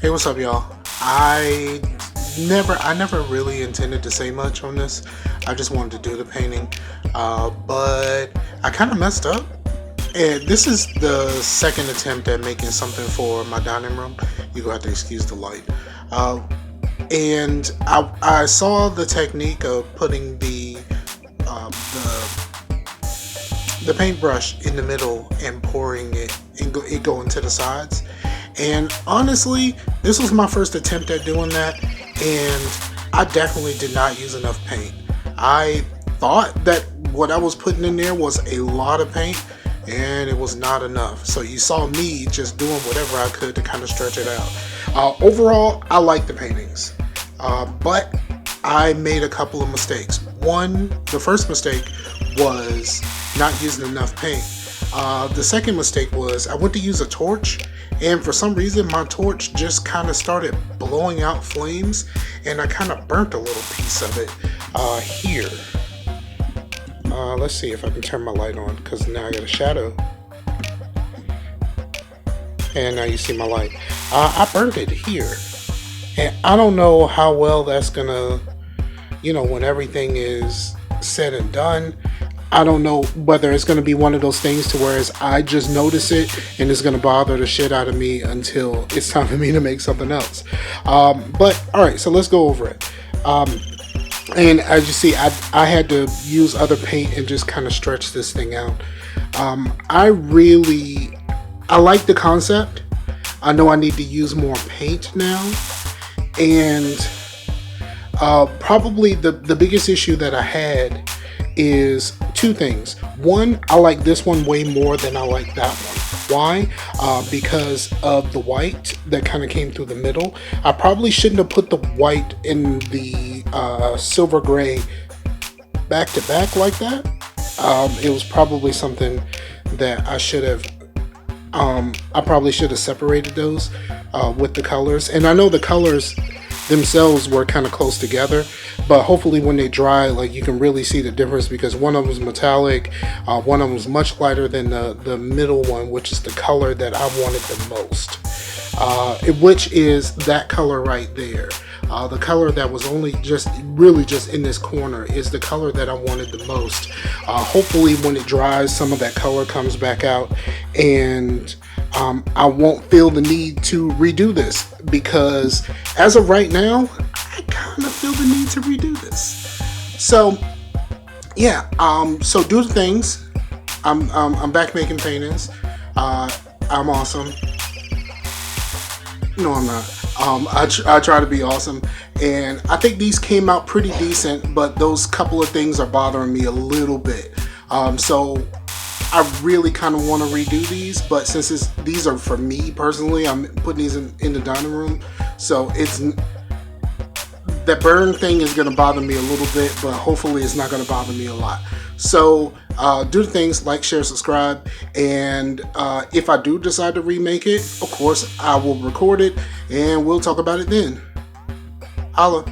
Hey, what's up, y'all? I never really intended to say much on this. I just wanted to do the painting, but I kind of messed up. And this is the second attempt at making something for my dining room. You're gonna have to excuse the light. And I saw the technique of putting the paintbrush in the middle and pouring it and going to the sides. And honestly, this was my first attempt at doing that, and I definitely did not use enough paint. I thought that what I was putting in there was a lot of paint, and it was not enough. So you saw me just doing whatever I could to kind of stretch it out. Overall, I like the paintings, but I made a couple of mistakes. The first mistake was not using enough paint. The second mistake was I went to use a torch, and for some reason my torch just kind of started blowing out flames, and I kind of burnt a little piece of it here. Let's see if I can turn my light on, because now I got a shadow. And now you see my light. I burnt it here. And I don't know how well that's gonna, when everything is said and done, I don't know whether it's gonna be one of those things to where I just notice it and it's gonna bother the shit out of me until it's time for me to make something else. But all right, so let's go over it. And as you see, I had to use other paint and just kind of stretch this thing out. I like the concept. I know I need to use more paint now. And probably the biggest issue that I had is two things. One, I like this one way more than I like that one. Why? Because of the white that kind of came through the middle. I probably shouldn't have put the white in the silver gray back to back like that. It was probably something that I should have I probably should have separated those with the colors. And I know the colors themselves were kind of close together, but hopefully when they dry, like, you can really see the difference, because one of them was metallic, one of them was much lighter than the middle one, which is the color that I wanted the most, which is that color right there. The color that was really just in this corner is the color that I wanted the most. Hopefully when it dries, some of that color comes back out, and I won't feel the need to redo this, because as of right now, I kind of feel the need to redo this. So yeah, so do the things. I'm back making paintings. I'm awesome. No, I'm not. I try to be awesome, and I think these came out pretty decent, but those couple of things are bothering me a little bit. So I really kind of want to redo these, but since these are for me personally, I'm putting these in the dining room, so that burn thing is going to bother me a little bit, but hopefully it's not going to bother me a lot. So do the things, like, share, subscribe, and if I do decide to remake it, of course I will record it and we'll talk about it then. Holla.